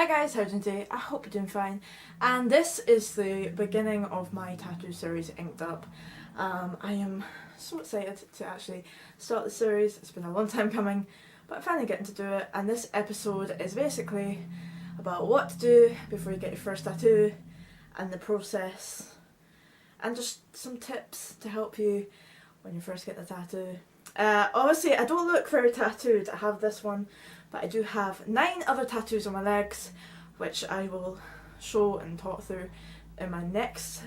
Hi guys, how are you doing today? I hope you're doing fine. And this is the beginning of my tattoo series, Inked Up. I am so excited to actually start the series. It's been a long time coming, but I'm finally getting to do it. And this episode is basically about what to do before you get your first tattoo and the process, and just some tips to help you when you first get the tattoo. Obviously, I don't look very tattooed. I have this one, but I do have 9 other tattoos on my legs, which I will show and talk through in my next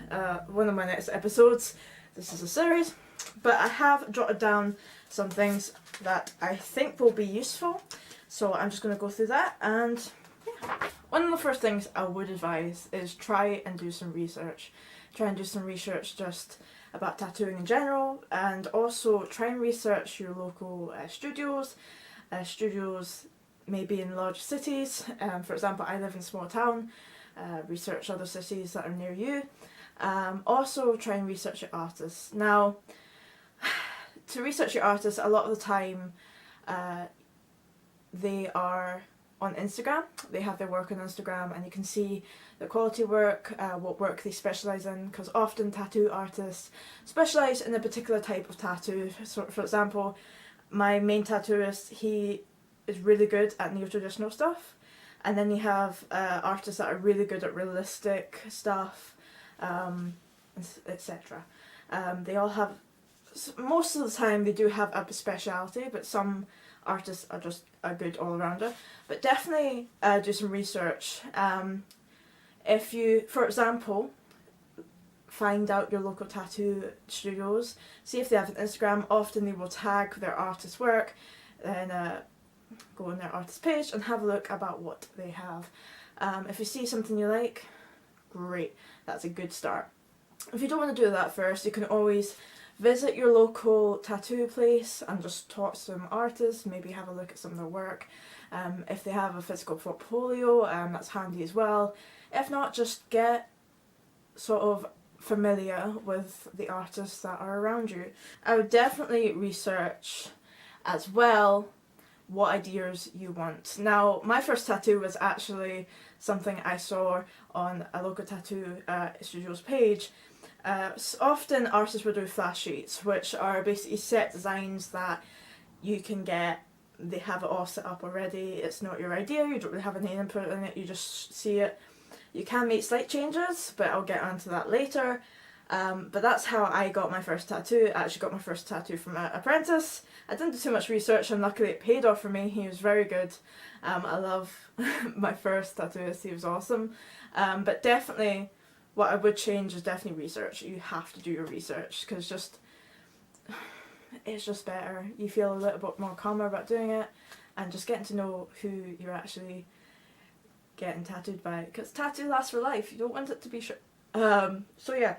one of my next episodes. This is a series, but I have jotted down some things that I think will be useful, so I'm just going to go through that. And yeah, one of the first things I would advise is try and do some research. Try and do some research just about tattooing in general, and also try and research your local studios. Studios maybe in large cities. For example, I live in a small town. Research other cities that are near you. Also try and research your artists. Now, to research your artists, a lot of the time they are on Instagram. They have their work on Instagram, and you can see the quality work, what work they specialise in, because often tattoo artists specialise in a particular type of tattoo. So, for example, my main tattooist, he is really good at neo-traditional stuff, and then you have artists that are really good at realistic stuff, etc. They all have, most of the time they do have a speciality, but some artists are just a good all-rounder. But definitely do some research. If you, for example, find out your local tattoo studios, see if they have an Instagram. Often they will tag their artist's work, then go on their artist page and have a look about what they have. If you see something you like, great, that's a good start. If you don't want to do that first, you can always visit your local tattoo place and just talk to some artists, maybe have a look at some of their work. If they have a physical portfolio, that's handy as well. If not, just get sort of familiar with the artists that are around you. I would definitely research as well what ideas you want. Now, my first tattoo was actually something I saw on a local tattoo studio's page. Often artists will do flash sheets, which are basically set designs that you can get. They have it all set up already. It's not your idea, you don't really have any input in it, you just see it. You can make slight changes, but I'll get onto that later. But that's how I got my first tattoo. I actually got my first tattoo from an apprentice. I didn't do too much research, and luckily it paid off for me. He was very good. I love my first tattooist, he was awesome. But definitely what I would change is definitely research. You have to do your research, because it's just better. You feel a little bit more calmer about doing it, and just getting to know who you're actually getting tattooed by, because tattoo lasts for life. You don't want it to be short. So yeah.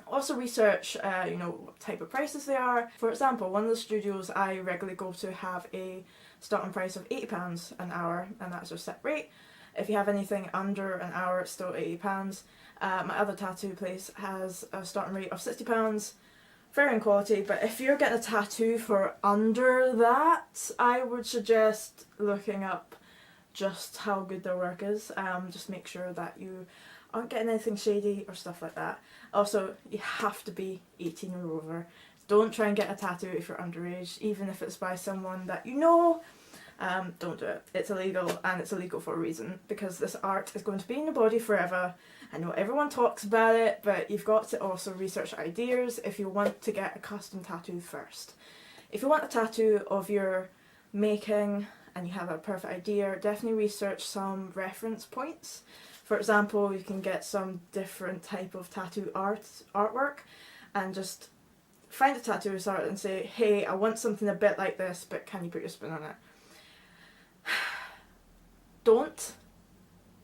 Also research, what type of prices they are. For example, one of the studios I regularly go to have a starting price of £80 an hour, and that's their set rate. If you have anything under an hour, it's still £80. My other tattoo place has a starting rate of £60, varying quality, but if you're getting a tattoo for under that, I would suggest looking up just how good their work is. Just make sure that you aren't getting anything shady or stuff like that. Also, you have to be 18 or over. Don't try and get a tattoo if you're underage, even if it's by someone that you know. Don't do it. It's illegal, and it's illegal for a reason, because this art is going to be in your body forever. I know everyone talks about it, but you've got to also research ideas if you want to get a custom tattoo first. If you want a tattoo of your making and you have a perfect idea, definitely research some reference points. For example, you can get some different type of tattoo artwork, and just find a tattooist art and say, hey, I want something a bit like this, but can you put your spin on it? Don't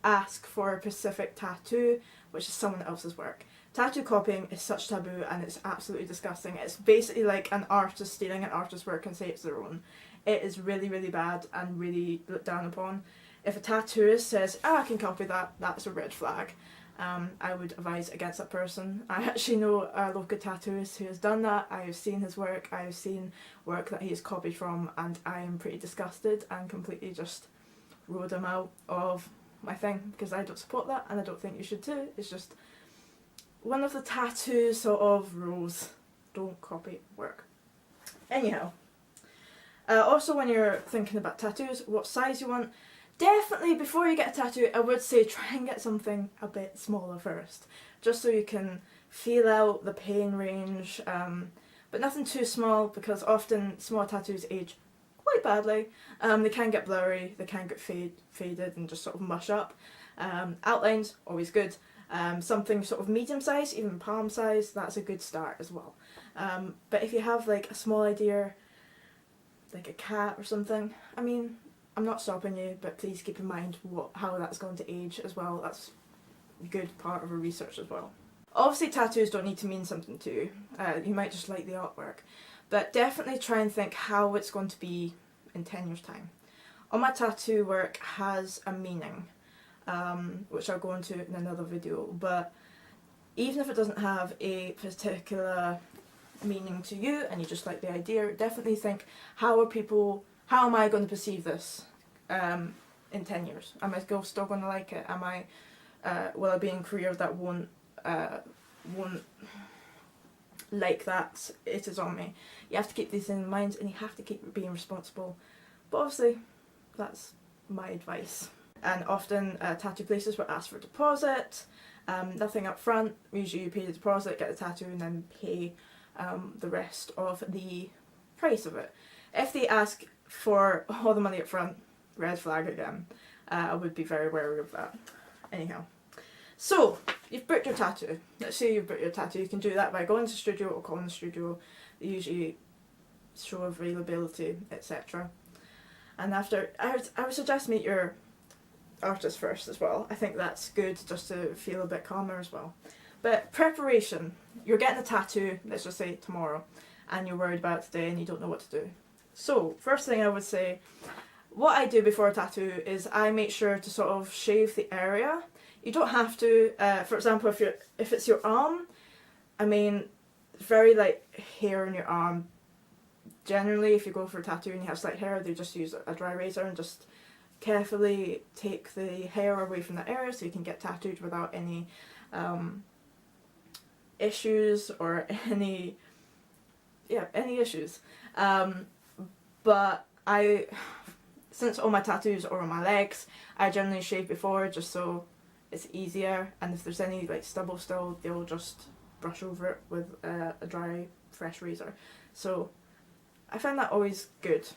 ask for a specific tattoo which is someone else's work. Tattoo copying is such taboo, and it's absolutely disgusting. It's basically like an artist stealing an artist's work and say it's their own. It is really, really bad and really looked down upon. If a tattooist says, I can copy that, that's a red flag. I would advise against that person. I actually know a local tattooist who has done that. I have seen his work, I have seen work that he has copied from, and I am pretty disgusted and completely just ruled him out of my thing, because I don't support that and I don't think you should too. It's just one of the tattoo sort of rules. Don't copy work. Anyhow, also when you're thinking about tattoos, what size you want, definitely before you get a tattoo, I would say try and get something a bit smaller first, just so you can feel out the pain range, but nothing too small, because often small tattoos age quite badly. They can get blurry, they can get faded and just sort of mush up. Outlines, always good. Something sort of medium size, even palm size, that's a good start as well. But if you have like a small idea, like a cat or something, I mean, I'm not stopping you, but please keep in mind how that's going to age as well. That's a good part of our research as well. Obviously tattoos don't need to mean something to you. You might just like the artwork. But definitely try and think how it's going to be in 10 years' time. All my tattoo work has a meaning, which I'll go into in another video, but even if it doesn't have a particular meaning to you and you just like the idea, definitely think, how am I going to perceive this in 10 years? Am I still going to like it? Will I be in a career that won't like that it is on me? You have to keep these in mind and you have to keep being responsible. But obviously, that's my advice. And often tattoo places will ask for a deposit, nothing up front. Usually you pay the deposit, get the tattoo, and then pay the rest of the price of it. If they ask for all the money up front, red flag again. I would be very wary of that. Anyhow. So, you've booked your tattoo. Let's say you've booked your tattoo. You can do that by going to the studio or calling the studio. They usually show availability, etc. And after, I would suggest meet your artist first as well. I think that's good just to feel a bit calmer as well. But preparation. You're getting a tattoo, let's just say tomorrow, and you're worried about it today and you don't know what to do. So, first thing I would say, what I do before a tattoo is I make sure to sort of shave the area. You don't have to. For example, if it's your arm, I mean, very light hair on your arm. Generally, if you go for a tattoo and you have slight hair, they just use a dry razor and just carefully take the hair away from that area so you can get tattooed without any issues or any issues. But since all my tattoos are on my legs, I generally shave before just so it's easier, and if there's any like stubble still, they'll just brush over it with a dry, fresh razor. So I find that always good.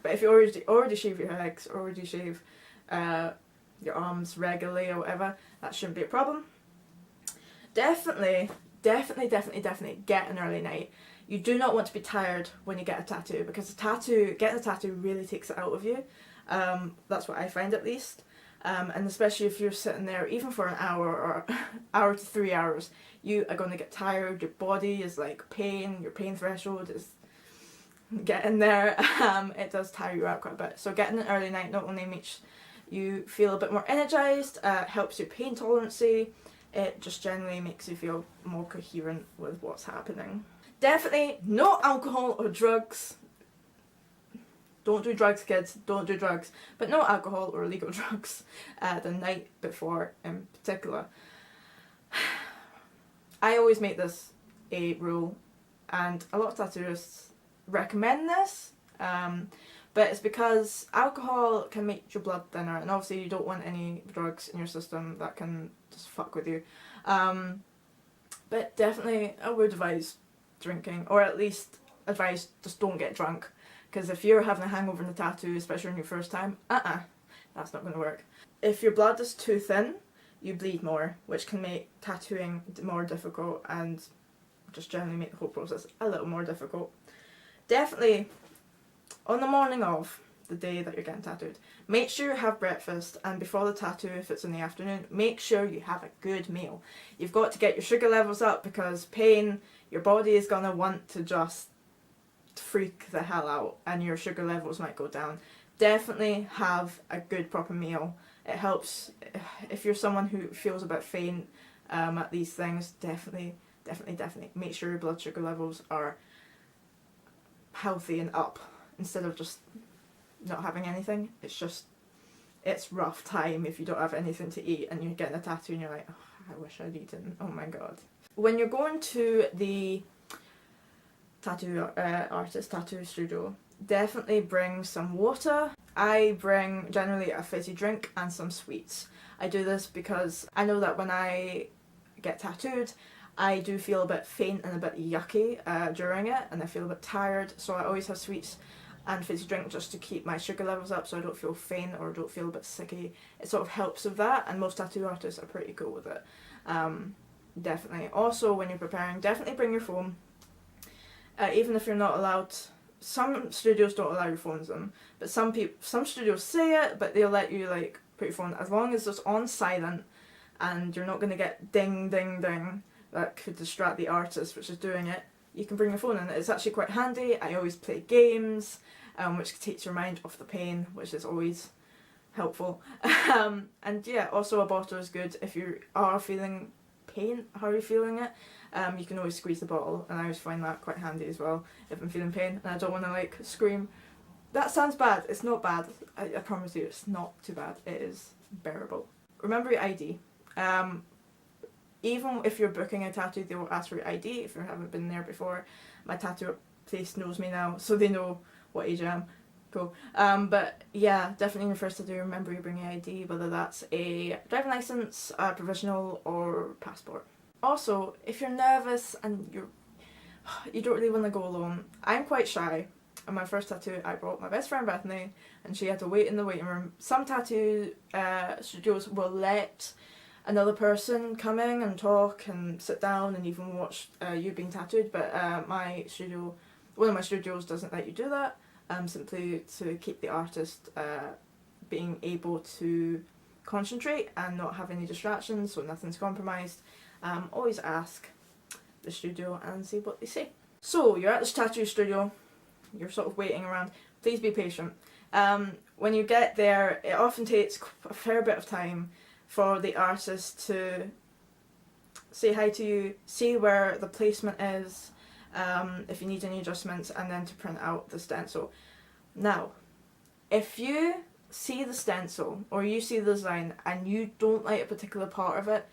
But if you already shave your legs, already shave your arms regularly or whatever, that shouldn't be a problem. Definitely get an early night. You do not want to be tired when you get a tattoo, because getting a tattoo really takes it out of you. That's what I find, at least. And especially if you're sitting there even for an hour or hour to 3 hours, you are going to get tired. Your body is like your pain threshold is getting there. It does tire you out quite a bit. So getting an early night not only makes you feel a bit more energized, helps your pain tolerance, it just generally makes you feel more coherent with what's happening. Definitely no alcohol or drugs. Don't do drugs, kids, don't do drugs. But no alcohol or illegal drugs the night before in particular. I always make this a rule, and a lot of tattooists recommend this, but it's because alcohol can make your blood thinner, and obviously you don't want any drugs in your system that can just fuck with you. But definitely I would advise drinking, or at least advise just don't get drunk. Because if you're having a hangover in the tattoo, especially on your first time, that's not going to work. If your blood is too thin, you bleed more, which can make tattooing more difficult and just generally make the whole process a little more difficult. Definitely, on the morning of the day that you're getting tattooed, make sure you have breakfast, and before the tattoo, if it's in the afternoon, make sure you have a good meal. You've got to get your sugar levels up, because your body is going to want to just freak the hell out and your sugar levels might go down. Definitely have a good proper meal. It helps if you're someone who feels a bit faint at these things. Definitely make sure your blood sugar levels are healthy and up, instead of just not having anything. It's just it's rough time if you don't have anything to eat and you're getting a tattoo and you're like, oh, I wish I'd eaten, oh my god. When you're going to the tattoo tattoo studio, definitely bring some water. I bring generally a fizzy drink and some sweets. I do this because I know that when I get tattooed, I do feel a bit faint and a bit yucky during it, and I feel a bit tired, so I always have sweets and fizzy drink just to keep my sugar levels up so I don't feel faint or don't feel a bit sicky. It sort of helps with that, and most tattoo artists are pretty cool with it. Definitely. Also, when you're preparing, definitely bring your phone. Even if you're not allowed, some studios don't allow your phones in, but some studios say it, but they'll let you like put your phone, as long as it's on silent and you're not going to get ding ding ding that could distract the artist which is doing it. You can bring your phone in. It's actually quite handy. I always play games, which takes your mind off the pain, which is always helpful. And yeah, also a bottle is good if you are feeling pain. How are you feeling it? You can always squeeze the bottle, and I always find that quite handy as well if I'm feeling pain and I don't want to like scream. That sounds bad. It's not bad. I promise you, it's not too bad. It is bearable. Remember your ID. Even if you're booking a tattoo, they will ask for your ID if you haven't been there before. My tattoo place knows me now, so they know what age I am. Cool. But yeah, definitely in your first tattoo, remember you bring your ID, whether that's a driving license, a provisional, or passport. Also, if you're nervous and you don't really want to go alone, I'm quite shy. On my first tattoo, I brought my best friend Bethany, and she had to wait in the waiting room. Some tattoo studios will let another person come in and talk and sit down and even watch you being tattooed, but one of my studios doesn't let you do that, simply to keep the artist being able to concentrate and not have any distractions, so nothing's compromised. Always ask the studio and see what they say. So you're at this tattoo studio, you're sort of waiting around. Please be patient. When you get there, it often takes a fair bit of time for the artist to say hi to you, see where the placement is, if you need any adjustments, and then to print out the stencil. Now, if you see the stencil or you see the design and you don't like a particular part of it,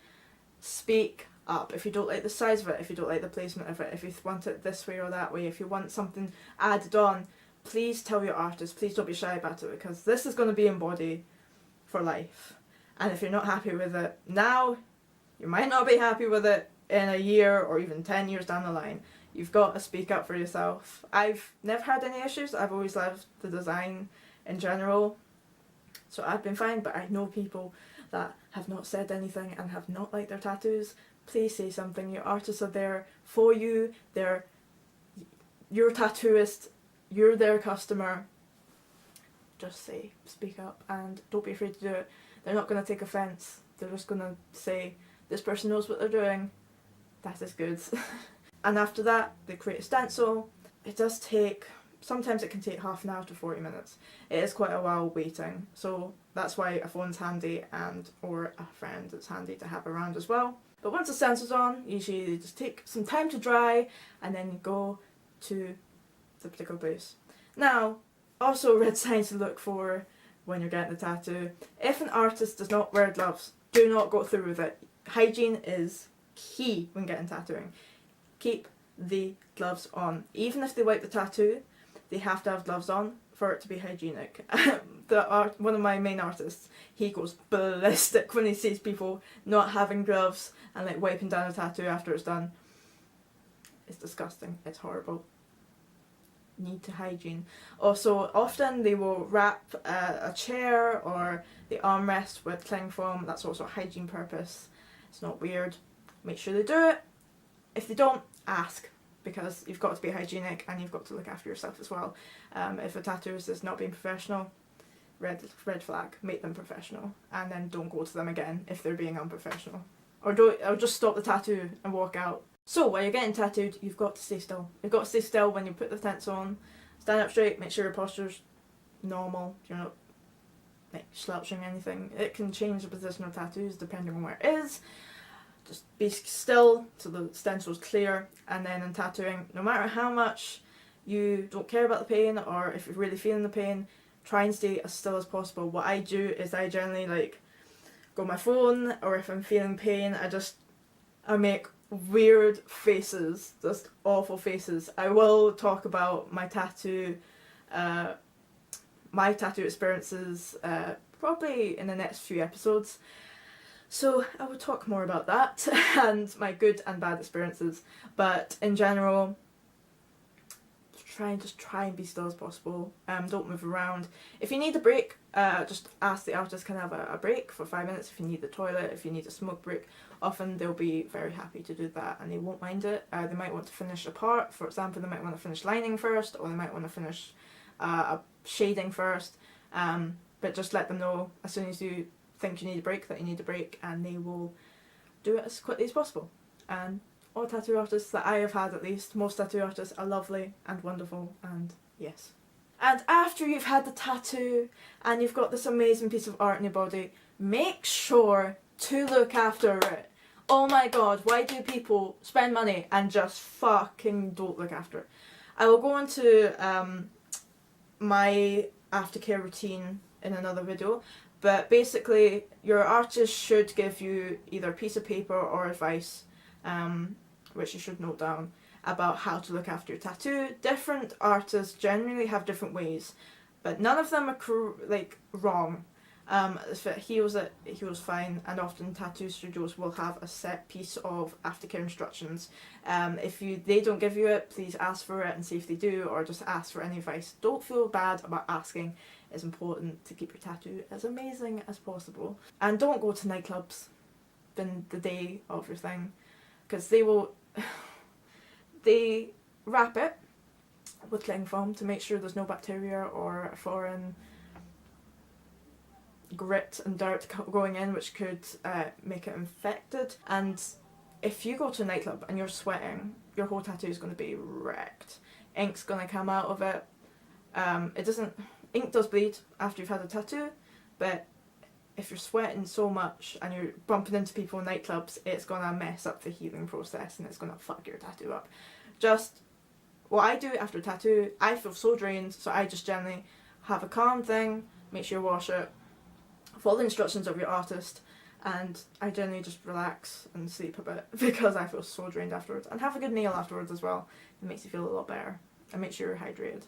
speak up. If you don't like the size of it, if you don't like the placement of it, if you want it this way or that way, if you want something added on, please tell your artist. Please don't be shy about it, because this is going to be in body for life. And if you're not happy with it now, you might not be happy with it in a year or even 10 years down the line. You've got to speak up for yourself. I've never had any issues. I've always loved the design in general, so I've been fine, but I know people that have not said anything and have not liked their tattoos. Please say something. Your artists are there for you. They're your tattooist. You're their customer. Just speak up, and don't be afraid to do it. They're not going to take offence. They're just going to say, this person knows what they're doing. That is good. And after that, they create a stencil. It does take, sometimes it can take half an hour to 40 minutes. It is quite a while waiting. So that's why a phone's handy, or a friend is handy to have around as well. But once the stencil's on, usually you just take some time to dry and then you go to the particular place. Now, also red signs to look for when you're getting the tattoo. If an artist does not wear gloves, do not go through with it. Hygiene is key when getting tattooing. Keep the gloves on. Even if they wipe the tattoo, they have to have gloves on for it to be hygienic. One of my main artists, he goes ballistic when he sees people not having gloves and like wiping down a tattoo after it's done. It's disgusting. It's horrible. Need to hygiene. Also, often they will wrap a chair or the armrest with cling foam. That's also a hygiene purpose. It's not weird. Make sure they do it. If they don't, ask, because you've got to be hygienic and you've got to look after yourself as well. If a tattooist is not being professional, red flag. Make them professional, and then don't go to them again if they're being unprofessional. Or just stop the tattoo and walk out. So while you're getting tattooed, you've got to stay still. You've got to stay still when you put the stencil on. Stand up straight, make sure your posture's normal. You're not like slouching anything. It can change the position of tattoos depending on where it is. Just be still so the stencil's clear, and then in tattooing, no matter how much you don't care about the pain or if you're really feeling the pain, try and stay as still as possible. What I do is I generally like go on my phone, or if I'm feeling pain, I make weird faces, just awful faces. I will talk about my tattoo experiences probably in the next few episodes. So I will talk more about that and my good and bad experiences. But in general, try and be still as possible. Don't move around. If you need a break, just ask the artist, can I have a break for 5 minutes? If you need the toilet, if you need a smoke break, often they'll be very happy to do that and they won't mind it. They might want to finish a part, for example, they might want to finish lining first, or they might want to finish a shading first. But just let them know as soon as you think you need a break that you need a break, and they will do it as quickly as possible. And all tattoo artists that I have had, at least, most tattoo artists are lovely and wonderful, and yes. And after you've had the tattoo and you've got this amazing piece of art in your body, make sure to look after it. Oh my god, why do people spend money and just fucking don't look after it? I will go into my aftercare routine in another video, but basically your artist should give you either a piece of paper or advice, which you should note down, about how to look after your tattoo. Different artists generally have different ways, but none of them are wrong. If it heals, it heals fine, and often tattoo studios will have a set piece of aftercare instructions. If they don't give you it, please ask for it and see if they do, or just ask for any advice. Don't feel bad about asking. It's important to keep your tattoo as amazing as possible. And don't go to nightclubs the day of your thing, because they wrap it with cling foam to make sure there's no bacteria or foreign grit and dirt going in, which could make it infected. And if you go to a nightclub and you're sweating, your whole tattoo is going to be wrecked. Ink's going to come out of it. Ink does bleed after you've had a tattoo, but if you're sweating so much and you're bumping into people in nightclubs, it's going to mess up the healing process and it's going to fuck your tattoo up. Just what I do after a tattoo, I feel so drained, so I just generally have a calm thing, make sure you wash it, follow the instructions of your artist, and I generally just relax and sleep a bit because I feel so drained afterwards. And have a good meal afterwards as well. It makes you feel a lot better and makes sure you're hydrated.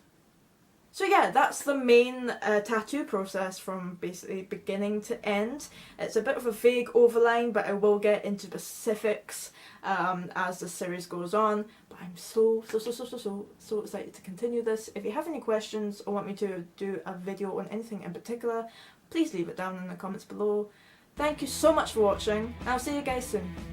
So yeah, that's the main tattoo process from basically beginning to end. It's a bit of a vague overline, but I will get into specifics as the series goes on. But I'm so excited to continue this. If you have any questions or want me to do a video on anything in particular, please leave it down in the comments below. Thank you so much for watching, and I'll see you guys soon.